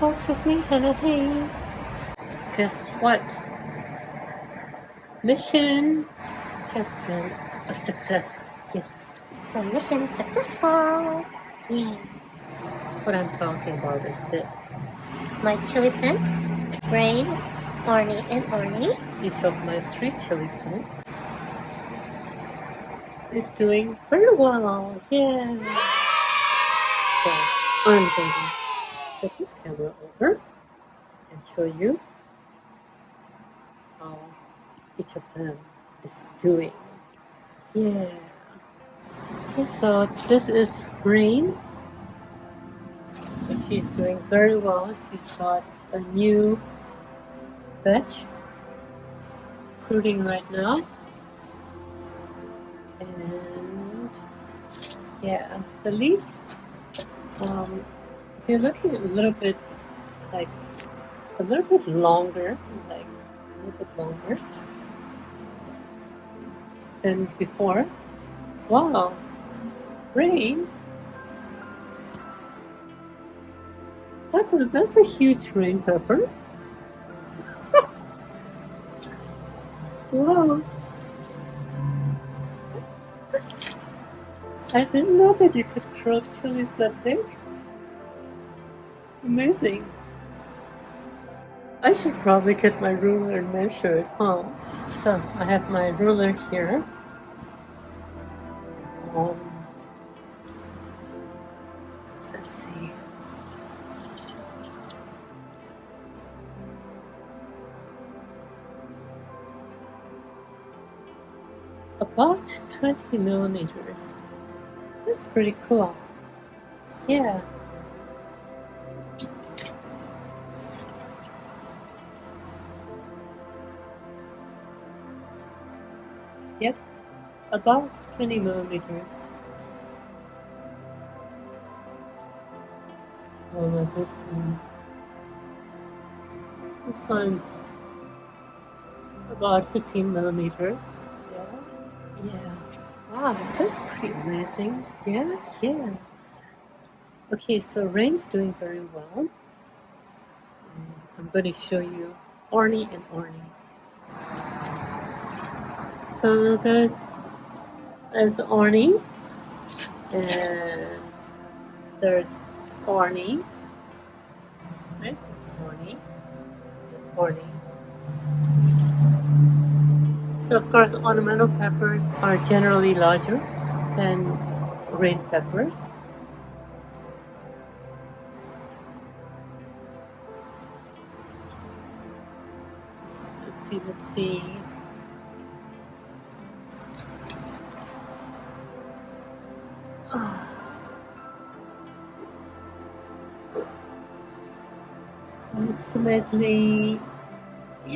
folks, it's me, Henna. Hey, guess what? Mission has been a success. Yes. So mission successful! Yay! What I'm talking about is this. My chili plants, Brain, Orni, and Orni. Each of my 3 chili plants is doing very well. Yeah. So I'm going to put this camera over and show you how each of them is doing. Yeah. Okay, so this is Brain. She's doing very well. She's got a new batch fruiting right now. And yeah, the leaves, they're looking a little bit longer, than before. Wow, Rain. That's a huge rain pepper. Wow. I didn't know that you could grow chilies that big. Amazing. I should probably get my ruler and measure it, huh? So I have my ruler here. Let's see. About 20 millimeters. That's pretty cool. Yeah. Yep, about 20 millimeters. Oh, not this one. This one's about 15 millimeters. Yeah. Wow, that's pretty amazing. Yeah. Okay, so Rain's doing very well. I'm going to show you Orni and Orni. So there's Orni, and there's Orni, right? It's Orni, and Orni. So of course, ornamental peppers are generally larger than rain peppers. Let's see.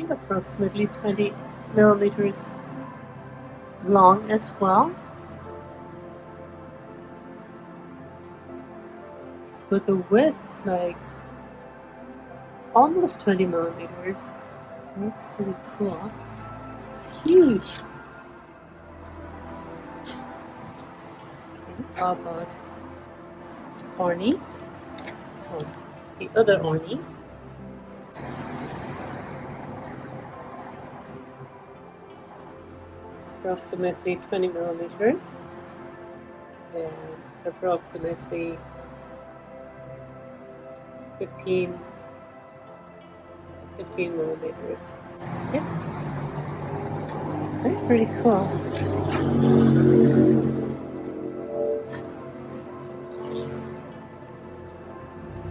Approximately 20 millimeters long as well. But the width's like almost 20 millimeters. That's pretty cool. It's huge. Okay, how about Orni? Oh, the other Orni. Approximately 20 millimeters and approximately 15 millimeters. Yeah, that's pretty cool.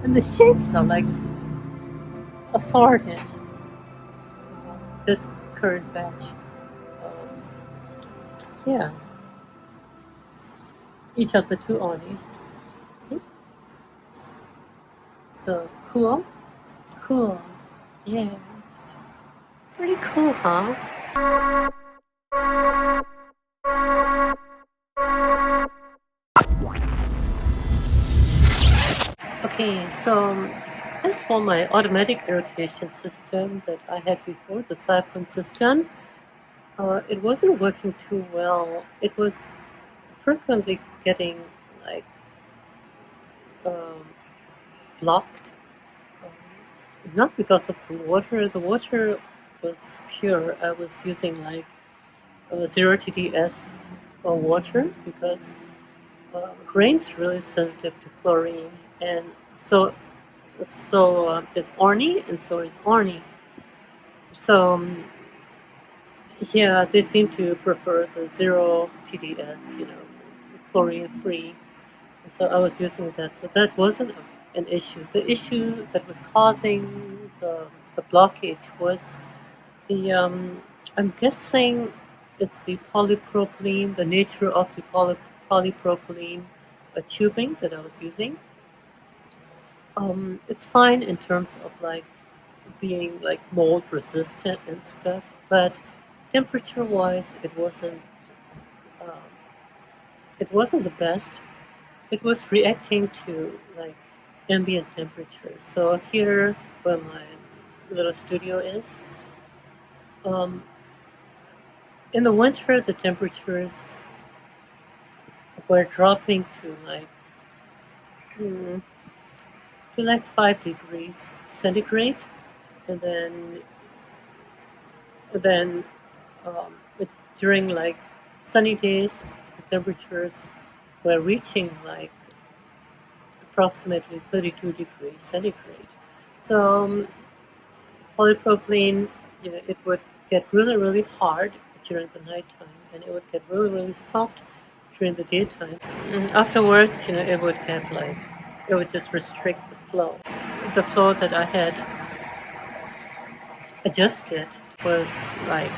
And the shapes are like assorted. This current batch. Yeah. Each of the 2 Ornis. Okay. So cool. Yeah. Pretty cool, huh? Okay, so as for my automatic irrigation system that I had before, the siphon system, it wasn't working too well. It was frequently getting blocked not because of the water. The water was pure. I was using like 0 TDS water because rain's really sensitive to chlorine, and so is Orni, and so is Orni. So yeah, they seem to prefer the 0 TDS, chlorine free. So I was using that. So that wasn't an issue. The issue that was causing the blockage was the I'm guessing it's the polypropylene, the nature of the polypropylene tubing that I was using. It's fine in terms of like being like mold resistant and stuff, but temperature wise um, it wasn't the best. It was reacting to like ambient temperature. So here where my little studio is, um, in the winter the temperatures were dropping to hmm, like 5 degrees centigrade, and then um, during like sunny days the temperatures were reaching like approximately 32 degrees centigrade. So polypropylene, it would get really, really hard during the nighttime, and it would get really, really soft during the daytime. And afterwards, it would just restrict the flow. The flow that I had adjusted was like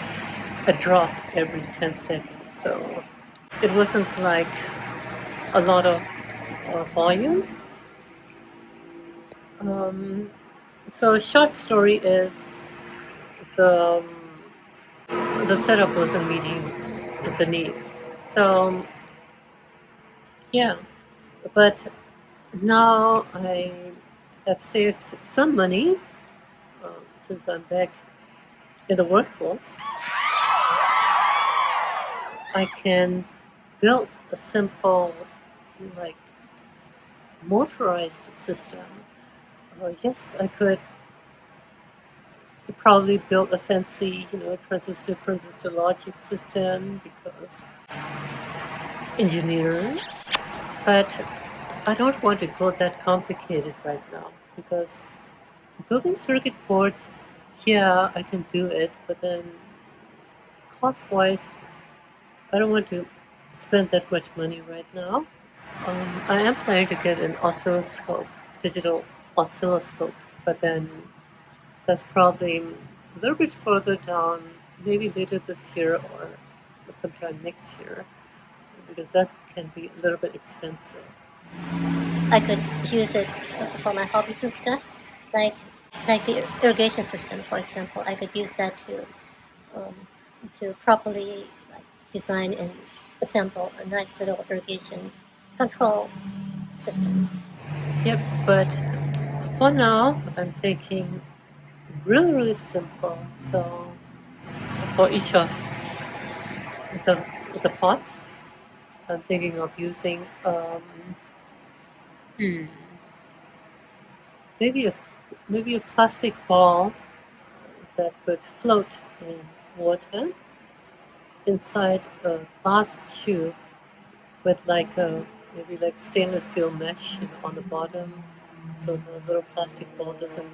a drop every 10 seconds. So it wasn't like a lot of volume. So short story is the the setup wasn't meeting the needs. So yeah, but now I have saved some money since I'm back in the workforce. I can build a simple like motorized system. Yes, I could probably build a fancy, transistor logic system because engineering, but I don't want to go that complicated right now because building circuit boards, yeah, I can do it, but then cost-wise, I don't want to spend that much money right now. I am planning to get an oscilloscope, digital oscilloscope, but then that's probably a little bit further down, maybe later this year or sometime next year, because that can be a little bit expensive. I could use it for my hobbies and stuff, like the irrigation system, for example. I could use that to properly design and assemble a nice little irrigation control system. Yep, but for now, I'm thinking really, really simple. So for each of the the pots, I'm thinking of using hmm, maybe a plastic ball that could float in water inside a glass tube with like a maybe like stainless steel mesh on the bottom, so the little plastic ball doesn't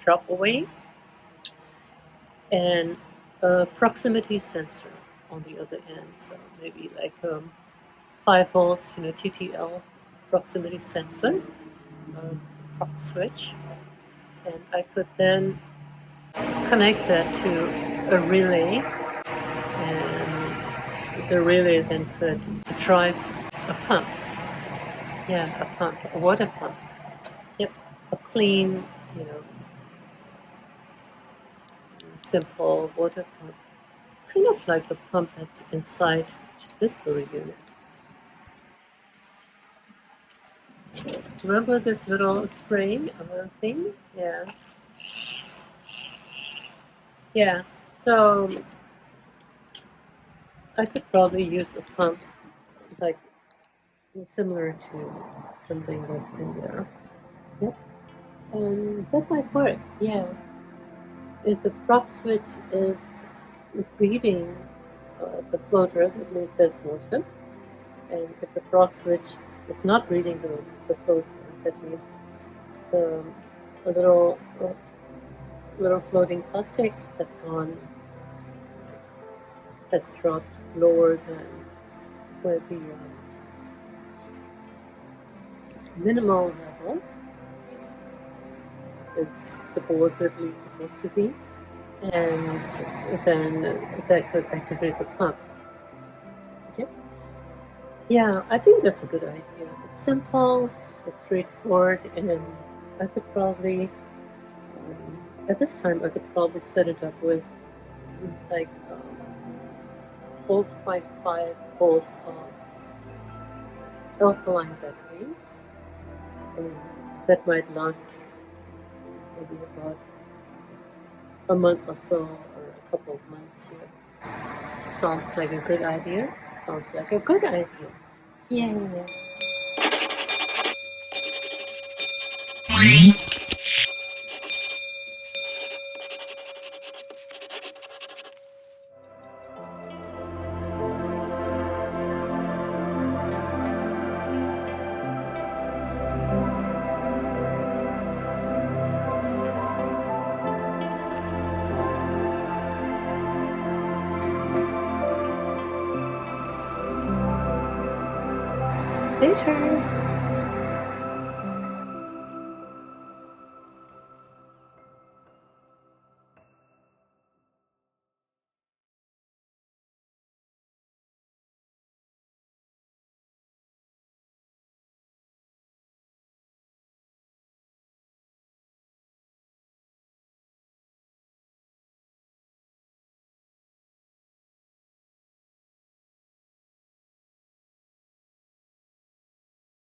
drop away, and a proximity sensor on the other end. So maybe like 5 volts, TTL proximity sensor, prox switch, and I could then connect that to a relay, and the relay then could drive a pump. Yeah, a pump, a water pump. Yep, a clean, you know, simple water pump. Kind of like the pump that's inside this little unit. Remember this little spraying thing? Yeah. Yeah. So I could probably use a pump like similar to something that's in there. Yep. And that might work, yeah. If the prop switch is reading the floater, that means there's motion. And if the prop switch is not reading the floater, that means the little floating plastic has dropped lower than where the minimal level is supposedly supposed to be, and then that could activate the pump. Yep. Yeah, I think that's a good idea. It's simple, it's straightforward, and I could probably, at this time, I could probably set it up with like 4.5 volts of alkaline batteries, and that might last maybe about a month or so, or a couple of months here. Sounds like a good idea. Sounds like a good idea. Yeah. Laters.